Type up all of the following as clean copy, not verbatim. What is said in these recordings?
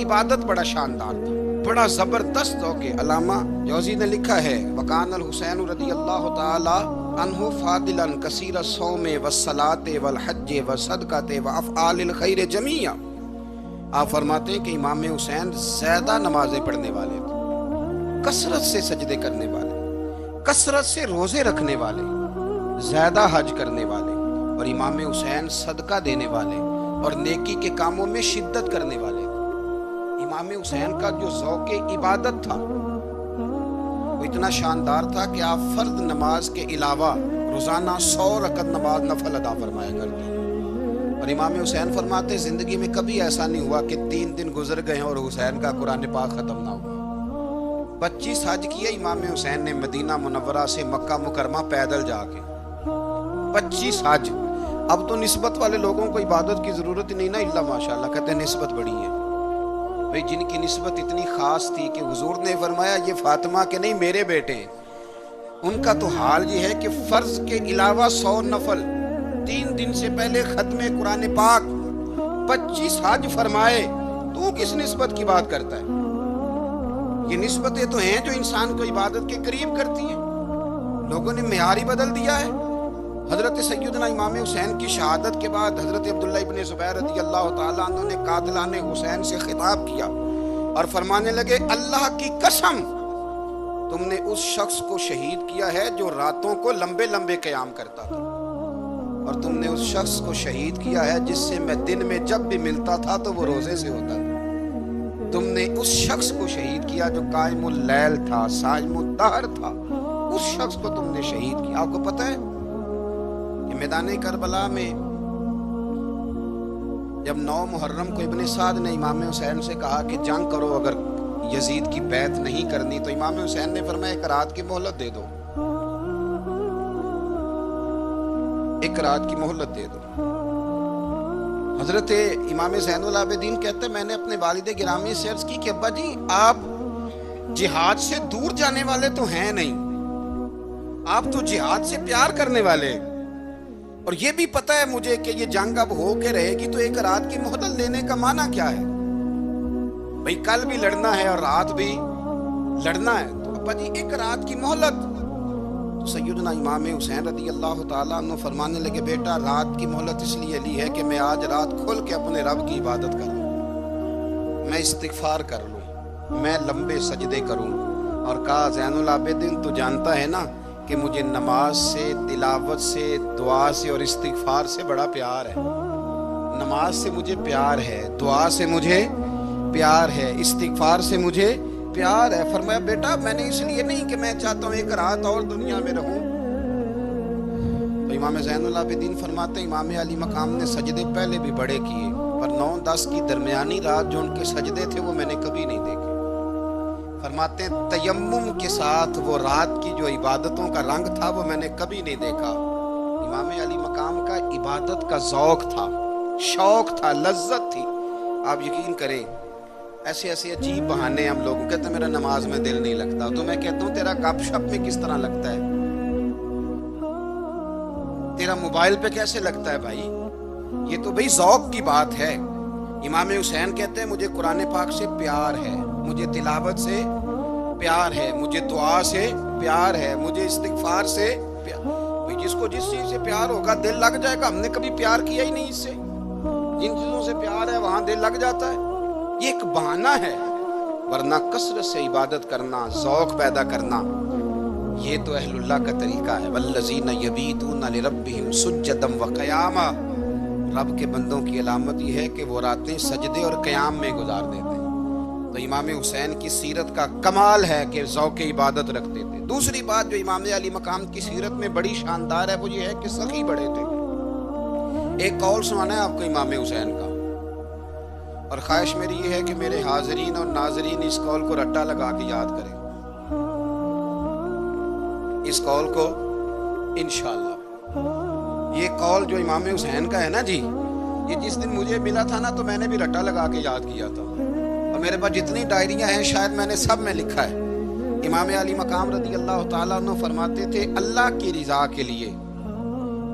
عبادت بڑا شاندار تھا، بڑا زبردست ذوق۔ علامہ جوزی نے لکھا ہے وکان الحسین رضی اللہ تعالی عنہ فاضلا کثیر الصوم والصلاۃ والحج والصدقۃ وافعال الخیر جمیعا۔ آپ فرماتے ہیں کہ امام حسین زیادہ نمازیں پڑھنے والے تھے، کثرت سے سجدے کرنے والے، کثرت سے روزے رکھنے والے، زیادہ حج کرنے والے، اور امام حسین صدقہ دینے والے اور نیکی کے کاموں میں شدت کرنے والے تھے۔ امام حسین کا جو ذوق عبادت تھا وہ اتنا شاندار تھا کہ آپ فرض نماز کے علاوہ روزانہ 100 رکعت نماز نفل ادا فرمایا کرتے۔ اور امام حسین فرماتے زندگی میں کبھی ایسا نہیں ہوا کہ 3 دن گزر گئے اور حسین کا قرآن پاک ختم نہ ہوا۔ 25 حج کیے امام حسین نے مدینہ منورہ سے مکہ مکرمہ پیدل جا کے، 25 حج۔ اب تو نسبت والے لوگوں کو عبادت کی ضرورت نہیں نا، اللہ ماشاءاللہ کہتے ہیں نسبت بڑی ہے بھئی، جن کی نسبت اتنی خاص تھی کہ حضور نے فرمایا یہ فاطمہ کے نہیں میرے بیٹے ہیں، ان کا تو حال یہ ہے کہ فرض کے علاوہ 100 نفل، 3 دن سے پہلے ختم قرآن پاک، 25 حج فرمائے، تو کس نسبت کی بات کرتا ہے؟ یہ نسبتیں تو ہیں جو انسان کو عبادت کے قریب کرتی ہیں۔ لوگوں نے معیار ہی بدل دیا ہے۔ حضرت سیدنا امام حسین کی شہادت کے بعد حضرت عبداللہ ابن زبیر رضی اللہ تعالیٰ عنہ نے قاتلان حسین سے خطاب کیا اور فرمانے لگے اللہ کی قسم تم نے اس شخص کو شہید کیا ہے جو راتوں کو لمبے لمبے قیام کرتا تھا، اور تم نے اس شخص کو شہید کیا ہے جس سے میں دن میں جب بھی ملتا تھا تو وہ روزے سے ہوتا تھا۔ تم نے اس شخص کو شہید کیا جو قائم اللیل تھا، صائم الدہر تھا، اس شخص کو تم نے شہید کیا۔ آپ کو پتہ ہے کہ میدان کربلا میں جب 9 محرم کو ابن سعد نے امام حسین سے کہا کہ جنگ کرو، اگر یزید کی بیعت نہیں کرنی تو امام حسین نے فرمایا 1 رات کی مہلت دے دو، 1 رات کی مہلت دے دو۔ حضرت امام زین العابدین کہتے ہیں میں نے اپنے والد گرامی سے عرض کی کہ ابا جی آپ جہاد سے دور جانے والے تو ہیں نہیں، آپ تو جہاد سے پیار کرنے والے ہیں، اور یہ بھی پتہ ہے مجھے کہ یہ جنگ اب ہو کے رہے گی، تو 1 رات کی مہلت لینے کا معنی کیا ہے؟ بھئی کل بھی لڑنا ہے اور رات بھی لڑنا ہے، تو ابا جی 1 رات کی مہلت۔ تو سیدنا امام حسین رضی اللہ تعالیٰ عنہ فرمانے لگے بیٹا رات کی مہلت اس لیے لی ہے کہ میں آج رات کھل کے اپنے رب کی عبادت کروں، میں استغفار کر لوں، میں لمبے سجدے کروں۔ اور کہا زین العابدین تو جانتا ہے نا کہ مجھے نماز سے، تلاوت سے، دعا سے اور استغفار سے بڑا پیار ہے۔ نماز سے مجھے پیار ہے، دعا سے مجھے پیار ہے، استغفار سے مجھے پیار ہے۔ فرمایا بیٹا میں نے اس لیے نہیں کہ میں چاہتا ہوں 1 رات اور دنیا میں رہوں۔ تو امام زین العابدین فرماتے ہیں امام علی مقام نے سجدے پہلے بھی بڑے کیے، پر 9-10 کی درمیانی رات جو ان کے سجدے تھے وہ میں نے کبھی نہیں دیکھے۔ فرماتے ہیں تیمم کے ساتھ وہ رات کی جو عبادتوں کا رنگ تھا وہ میں نے کبھی نہیں دیکھا۔ امام علی مقام کا عبادت کا ذوق تھا، شوق تھا، لذت تھی۔ آپ یقین کریں ایسے ایسے عجیب بہانے ہم لوگوں کہتے ہیں میرا نماز میں دل نہیں لگتا، تو میں کہتا ہوں تیرا گپ شپ میں کس طرح لگتا ہے، تیرا موبائل پہ کیسے لگتا ہے بھائی؟ یہ تو بھائی ذوق کی بات ہے۔ امام حسین کہتے ہیں مجھے قرآن پاک سے پیار ہے، مجھے تلاوت سے پیار ہے، مجھے دعا سے پیار ہے، مجھے استغفار سے پیار۔ بھائی جس کو جس چیز سے پیار ہوگا دل لگ جائے گا۔ ہم نے کبھی پیار کیا ہی نہیں اس سے، جن چیزوں سے پیار ہے وہاں دل لگ جاتا ہے۔ یہ ایک بہانہ ہے، ورنہ کثرت سے عبادت کرنا، ذوق پیدا کرنا، یہ تو اہل اللہ کا طریقہ ہے۔ والذین یبیتون لربہم سجدا وقیاما، رب کے بندوں کی علامت یہ ہے کہ وہ راتیں سجدے اور قیام میں گزار دیتے ہیں۔ تو امام حسین کی سیرت کا کمال ہے کہ ذوق عبادت رکھتے تھے۔ دوسری بات جو امام علی مقام کی سیرت میں بڑی شاندار ہے وہ یہ ہے کہ سخی بڑے تھے۔ ایک قول سنانا ہے آپ کو امام حسین کا، اور خواہش میری یہ ہے کہ میرے حاضرین اور ناظرین اس قول کو رٹا لگا کے یاد کریں، اس قول کو انشاءاللہ۔ یہ قول جو امام حسین کا ہے نا جی، یہ جس دن مجھے ملا تھا نا تو میں نے بھی رٹا لگا کے یاد کیا تھا، اور میرے پاس جتنی ڈائریاں ہیں شاید میں نے سب میں لکھا ہے۔ امام علی مقام رضی اللہ تعالیٰ عنہ فرماتے تھے اللہ کی رضا کے لیے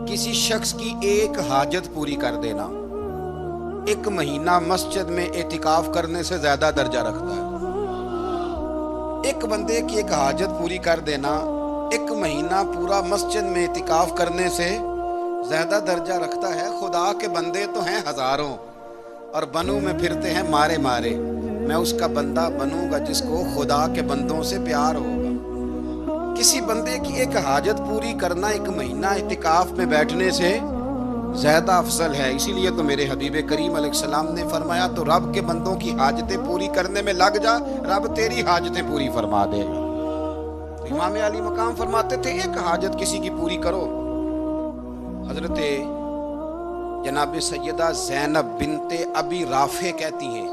کسی شخص کی ایک حاجت پوری کر دینا ایک مہینہ مسجد میں اعتکاف کرنے سے زیادہ درجہ رکھتا ہے۔ ایک بندے کی ایک حاجت پوری کر دینا ایک مہینہ پورا مسجد میں اعتکاف کرنے سے زیادہ درجہ رکھتا ہے۔ خدا کے بندے تو ہیں ہزاروں اور بنوں میں پھرتے ہیں مارے مارے، میں اس کا بندہ بنوں گا جس کو خدا کے بندوں سے پیار ہوگا۔ کسی بندے کی ایک حاجت پوری کرنا ایک مہینہ اعتکاف میں بیٹھنے سے زیادہ افضل ہے۔ اسی لیے تو میرے حبیب کریم علیہ السلام نے فرمایا تو رب کے بندوں کی حاجتیں پوری کرنے میں لگ جا، رب تیری حاجتیں پوری فرما دے گا۔ امام علی مقام فرماتے تھے ایک حاجت کسی کی پوری کرو۔ حضرت جناب سیدہ زینب بنت ابی رافع کہتی ہیں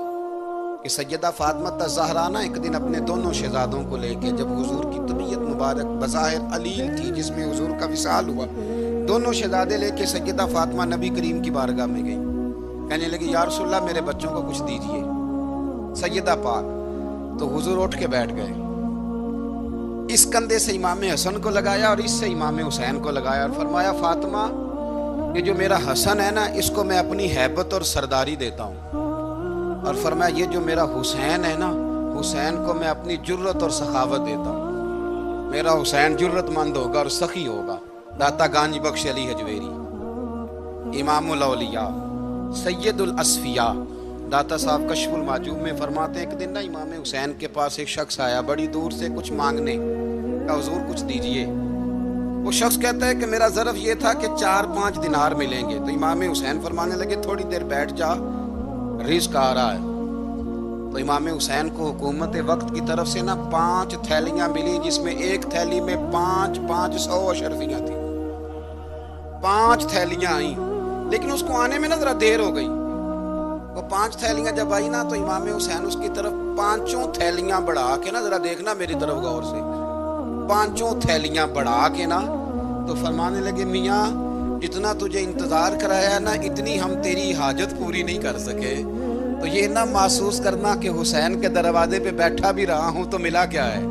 کہ سیدہ فاطمہ الزہرا ایک دن اپنے دونوں شہزادوں کو لے کے، جب حضور کی طبیعت مبارک بظاہر علیل تھی جس میں حضور کا وصال ہوا، دونوں شہزادے لے کے سیدہ فاطمہ نبی کریم کی بارگاہ میں گئی، کہنے لگی یا رسول اللہ میرے بچوں کو کچھ دیجئے سیدہ پاک۔ تو حضور اٹھ کے بیٹھ گئے، اس کندھے سے امام حسن کو لگایا اور اس سے امام حسین کو لگایا اور فرمایا فاطمہ یہ جو میرا حسن ہے نا اس کو میں اپنی ہیبت اور سرداری دیتا ہوں، اور فرمایا یہ جو میرا حسین ہے نا حسین کو میں اپنی جرت اور سخاوت دیتا ہوں، میرا حسین جرت مند ہوگا اور سخی ہوگا۔ داتا گانج بخش علی حجویری امام الاولیاء سید الاسفیاء داتا صاحب کشف المعجوب میں فرماتے ہیں ایک دن نا امام حسین کے پاس ایک شخص آیا بڑی دور سے کچھ مانگنے، کہا حضور کچھ دیجئے۔ وہ شخص کہتا ہے کہ میرا ظرف یہ تھا کہ 4-5 دینار ملیں گے۔ تو امام حسین فرمانے لگے تھوڑی دیر بیٹھ جا، رزق آ رہا ہے۔ تو امام حسین کو حکومت وقت کی طرف سے نا 5 تھیلیاں ملی جس میں ایک تھیلی میں 500 اشرفیاں تھیں۔ 5 تھیلیاں آئیں لیکن اس کو آنے میں نا ذرا دیر ہو گئی۔ وہ 5 تھیلیاں جب آئی نا تو امام حسین اس کی طرف 5 تھیلیاں بڑھا کے نا ذرا دیکھنا میری طرف غور سے، 5 تھیلیاں بڑھا کے نا تو فرمانے لگے میاں جتنا تجھے انتظار کرایا نا اتنی ہم تیری حاجت پوری نہیں کر سکے۔ تو یہ نہ محسوس کرنا کہ حسین کے دروازے پہ بیٹھا بھی رہا ہوں تو ملا کیا ہے،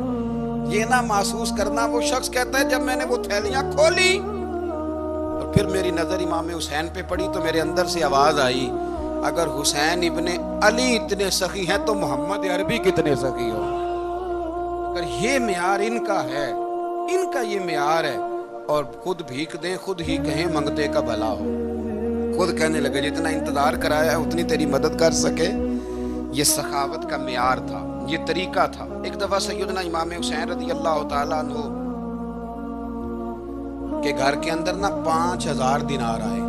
یہ نہ محسوس کرنا۔ وہ شخص کہتا ہے جب میں نے وہ تھیلیاں کھولی اور پھر میری نظر امام حسین پہ پڑی تو میرے اندر سے آواز آئی اگر حسین ابن علی اتنے سخی ہیں تو محمد عربی کتنے سخی ہو۔ اگر یہ معیار ان کا ہے، ان کا یہ معیار ہے، اور خود بھیک دیں خود ہی کہیں منگتے کا بھلا ہو، خود کہنے لگے جتنا انتظار کرایا ہے اتنی تیری مدد کر سکے۔ یہ سخاوت کا معیار تھا، یہ طریقہ تھا۔ ایک دفعہ سیدنا امام حسین رضی اللہ تعالیٰ عنہ کے گھر کے اندر نا 5000 دینار آئے،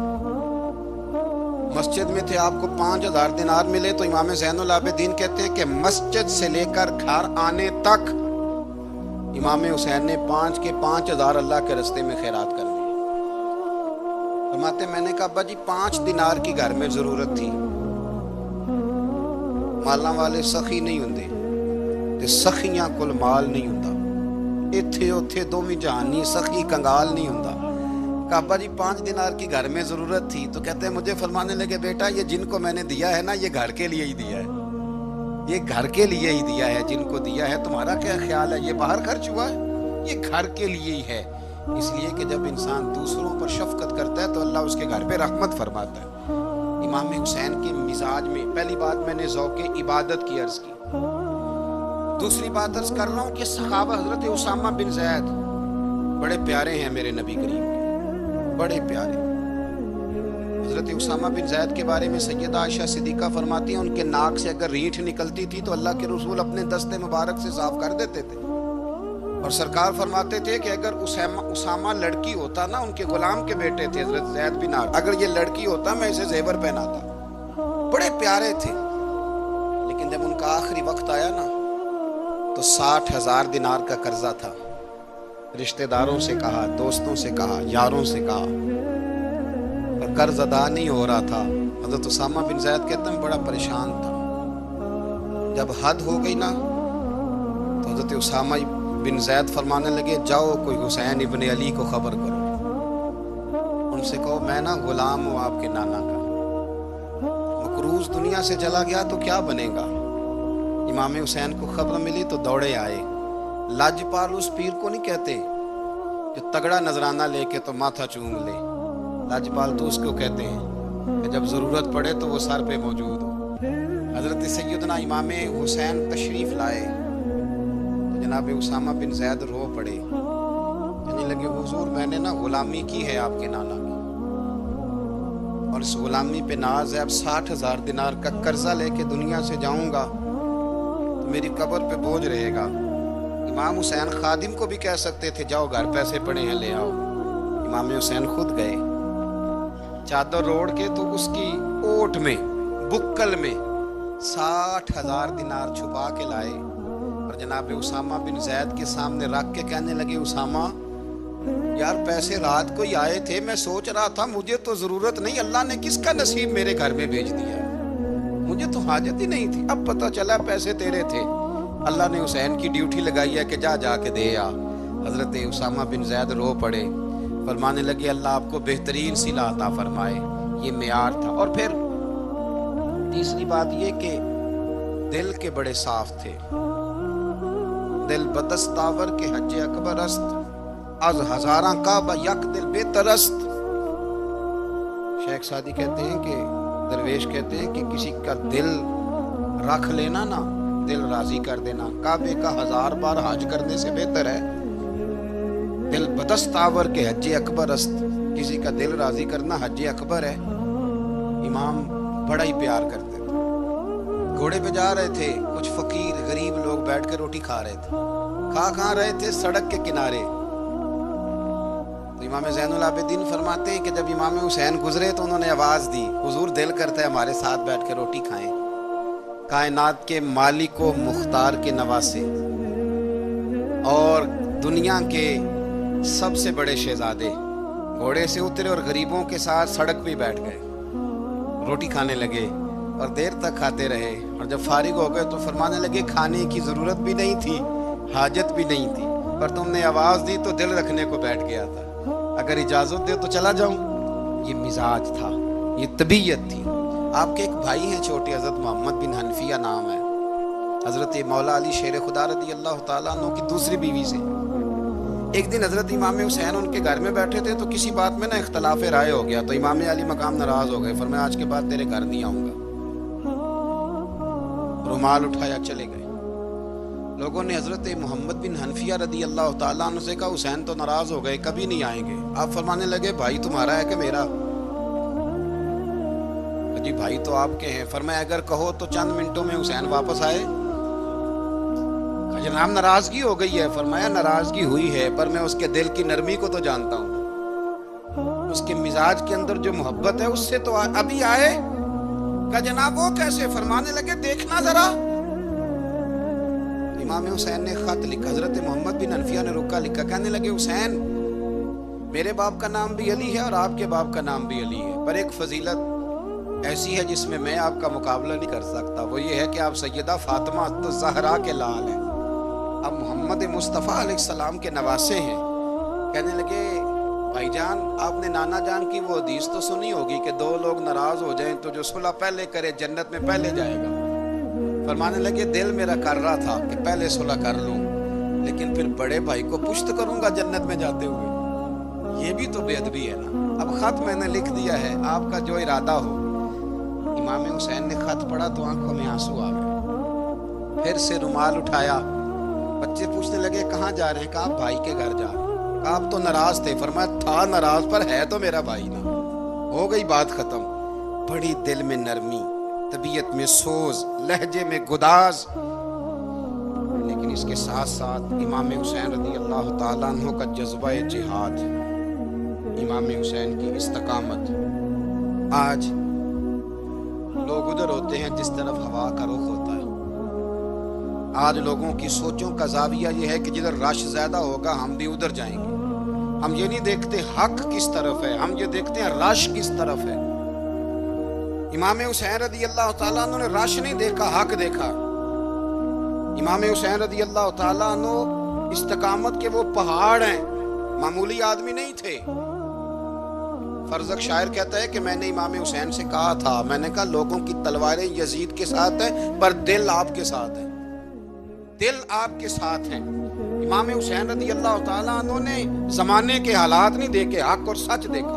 مسجد میں تھے، آپ کو 5000 دینار ملے تو امام زین العابدین کہتے ہیں کہ مسجد سے لے کر گھر آنے تک امام حسین نے 5 کے 5000 اللہ کے رستے میں خیرات کر دی۔ فرماتے میں نے کہا ابا جی 5 دینار کی گھر میں ضرورت تھی، مالاں والے سخی نہیں ہوندے تے سخیاں کل مال نہیں ہوندا، ایتھے اوتھے دومی جہانی سخی کنگال نہیں ہوندا۔ کہا ابا جی 5 دینار کی گھر میں ضرورت تھی، تو کہتے ہیں مجھے فرمانے لگے بیٹا یہ جن کو میں نے دیا ہے نا یہ گھر کے لیے ہی دیا ہے، یہ گھر کے لیے ہی دیا ہے، جن کو دیا ہے تمہارا کیا خیال ہے، یہ باہر خرچ ہوا ہے، یہ گھر کے لیے ہی ہے۔ اس لیے کہ جب انسان دوسروں پر شفقت کرتا ہے تو اللہ اس کے گھر پہ رحمت فرماتا ہے۔ امام حسین کے مزاج میں پہلی بات میں نے ذوق عبادت کی عرض کی، دوسری بات عرض کر رہا ہوں کہ صحابہ حضرت اسامہ بن زید بڑے پیارے ہیں میرے نبی کریم کے، بڑے پیارے۔ حضرت اسامہ بن زید کے بارے میں سیدہ عائشہ صدیقہ فرماتی ہیں ان کے ناک سے اگر ریٹھ نکلتی تھی تو اللہ کے رسول اپنے دستے مبارک سے صاف کر دیتے تھے، اور سرکار فرماتے تھے کہ اگر اسامہ لڑکی ہوتا نا، ان کے غلام کے بیٹے تھے حضرت زید بن عامر، اگر یہ لڑکی ہوتا میں اسے زیور پہناتا۔ بڑے پیارے تھے، لیکن جب ان کا آخری وقت آیا نا تو 60,000 دینار کا قرضہ تھا، رشتہ داروں سے کہا، دوستوں سے کہا، یاروں سے کہا، اور قرض ادا نہیں ہو رہا تھا۔ حضرت اسامہ بن زید کہتے ہیں بڑا پریشان تھا۔ جب حد ہو گئی نا تو حضرت اسامہ بن زید فرمانے لگے جاؤ کوئی حسین ابن علی کو خبر کرو، ان سے کہو میں نا غلام ہوں آپ کے نانا کا، مقروض دنیا سے چلا گیا تو کیا بنے گا۔ امام حسین کو خبر ملی تو دوڑے آئے۔ لاجپال اس پیر کو نہیں کہتے جو تگڑا نذرانہ لے کے تو ماتھا چوم لے، لاجپال تو اس کو کہتے ہیں کہ جب ضرورت پڑے تو وہ سر پہ موجود ہو۔ حضرت سیدنا امام حسین تشریف لائے تو جناب اسامہ بن زید رو پڑے، کہنے لگے حضور میں نے نا غلامی کی ہے آپ کے نانا کی، اور اس غلامی پہ ناز ہے، اب 60,000 دینار کا قرضہ لے کے دنیا سے جاؤں گا تو میری قبر پہ بوجھ رہے گا۔ امام حسین خادم کو بھی کہہ سکتے تھے جاؤ گھر پیسے پڑے ہیں لے آؤ، امام حسین خود گئے، چادر روڑ کے تو اس کی اوٹ میں بکل میں 60,000 دینار چھپا کے لائے اور جناب اسامہ بن زید کے سامنے رکھ کے کہنے لگے اسامہ یار پیسے رات کو ہی آئے تھے، میں سوچ رہا تھا مجھے تو ضرورت نہیں، اللہ نے کس کا نصیب میرے گھر میں بھیج دیا، مجھے تو حاجت ہی نہیں تھی، اب پتہ چلا پیسے تیرے تھے، اللہ نے حسین کی ڈیوٹی لگائی ہے کہ جا کے دے آ۔ حضرت اسامہ بن زید رو پڑے، فرمانے لگے اللہ آپ کو بہترین صلہ عطا فرمائے، یہ معیار تھا۔ اور پھر تیسری بات یہ کہ دل کے بڑے صاف تھے، دل بدستاور کے حج اکبر است، از ہزاراں کعبہ یک دل بہتر است۔ شیخ سعدی کہتے ہیں کہ درویش کہتے ہیں کہ کسی کا دل رکھ لینا نا، دل راضی کر دینا کعبے کا 1000 بار حج کرنے سے بہتر ہے۔ دل بدستاور کے حج اکبر است، کسی کا دل راضی کرنا حج اکبر ہے۔ امام بڑا ہی پیار کرتے تھے، گھوڑے پہ جا رہے تھے، کچھ فقیر غریب لوگ بیٹھ کے روٹی کھا رہے تھے، کھا رہے تھے سڑک کے کنارے، تو امام زین العابدین فرماتے ہیں کہ جب امام حسین گزرے تو انہوں نے آواز دی حضور دل کرتا ہے ہمارے ساتھ بیٹھ کے روٹی کھائیں۔ کائنات کے مالک و مختار کے نواسے اور دنیا کے سب سے بڑے شہزادے گھوڑے سے اترے اور غریبوں کے ساتھ سڑک پہ بیٹھ گئے، روٹی کھانے لگے اور دیر تک کھاتے رہے، اور جب فارغ ہو گئے تو فرمانے لگے کھانے کی ضرورت بھی نہیں تھی، حاجت بھی نہیں تھی، پر تم نے آواز دی تو دل رکھنے کو بیٹھ گیا تھا، اگر اجازت دے تو چلا جاؤں۔ یہ مزاج تھا، یہ طبیعت تھی۔ آپ کے ایک بھائی ہیں چھوٹے، حضرت محمد بن حنفیہ نام ہے، حضرت مولا علی شیر خدا رضی اللہ تعالیٰ عنہ کی دوسری بیوی سے۔ ایک دن حضرت امام حسین ان کے گھر میں بیٹھے تھے تو کسی بات میں نا اختلاف رائے ہو گیا، تو امام علی مقام ناراض ہو گئے، فرمایا آج کے بعد تیرے گھر نہیں آؤں گا، رومال اٹھایا چلے گئے۔ لوگوں نے حضرت محمد بن حنفیہ رضی اللہ تعالیٰ عنہ سے کہا حسین تو ناراض ہو گئے، کبھی نہیں آئیں گے۔ آپ فرمانے لگے بھائی تمہارا ہے کہ میرا؟ جی بھائی تو آپ کے ہیں۔ فرمایا اگر کہو تو چند منٹوں میں حسین واپس آئے۔ جناب ناراضگی ہو گئی ہے۔ فرمایا ناراضگی ہوئی ہے پر میں اس کے دل کی نرمی کو تو جانتا ہوں، اس کے مزاج کے اندر جو محبت ہے اس سے تو ابھی آئے۔ کہ جناب وہ کیسے؟ فرمانے لگے دیکھنا ذرا۔ امام حسین نے خط لکھا، حضرت محمد بن حنفیہ نے رکا لکھا، کہنے لگے حسین میرے باپ کا نام بھی علی ہے اور آپ کے باپ کا نام بھی علی ہے، پر ایک فضیلت ایسی ہے جس میں آپ کا مقابلہ نہیں کر سکتا، وہ یہ ہے کہ آپ سیدہ فاطمہ الزہرا کے لال ہیں، آپ محمد مصطفیٰ علیہ السلام کے نواسے ہیں۔ کہنے لگے بھائی جان آپ نے نانا جان کی وہ حدیث تو سنی ہوگی کہ دو لوگ ناراض ہو جائیں تو جو صلح پہلے کرے جنت میں پہلے جائے گا۔ فرمانے لگے دل میرا کر رہا تھا کہ پہلے صلح کر لوں، لیکن پھر بڑے بھائی کو پشت کروں گا جنت میں جاتے ہوئے، یہ بھی تو بے ادبی ہے نا۔ اب خط میں نے لکھ دیا ہے، آپ کا جو ارادہ ہو۔ امام حسین نے خط پڑھا تو آنکھوں میں آنسو آ گئے، پھر سے رومال اٹھایا۔ بچے پوچھنے لگے کہاں جا رہے ہیں؟ کہا بھائی کے گھر جا رہے ہیں۔ کہا آپ تو ناراض تھے۔ فرمایا تھا ناراض پر ہے تو میرا بھائی نا، ہو گئی بات ختم۔ بڑی دل میں نرمی، طبیعت میں سوز، لہجے میں گداز، لیکن اس کے ساتھ ساتھ امام حسین رضی اللہ تعالیٰ عنہ کا جذبہ جہاد، امام حسین کی استقامت۔ آج لوگ ادھر ہوتے ہیں جس طرف ہوا کا رخ ہوتا ہے۔ آج لوگوں کی سوچوں کا زاویہ یہ ہے کہ جدھر رش زیادہ ہوگا ہم بھی ادھر جائیں گے۔ ہم یہ نہیں دیکھتے حق کس طرف ہے، ہم یہ دیکھتے ہیں رش کس طرف ہے۔ امام حسین رضی اللہ تعالیٰ عنہ نے رش نہیں دیکھا، حق دیکھا۔ امام حسین رضی اللہ تعالیٰ عنہ استقامت کے وہ پہاڑ ہیں، معمولی آدمی نہیں تھے۔ فرزق شاعر کہتا ہے کہ میں نے امام حسین سے کہا تھا، میں نے کہا لوگوں کی تلواریں یزید کے ساتھ ہیں پر دل آپ کے ساتھ ہے، دل آپ کے ساتھ ہیں۔ امام حسین رضی اللہ تعالیٰ عنہ نے زمانے کے حالات نہیں دیکھے، حق اور سچ دیکھا۔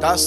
10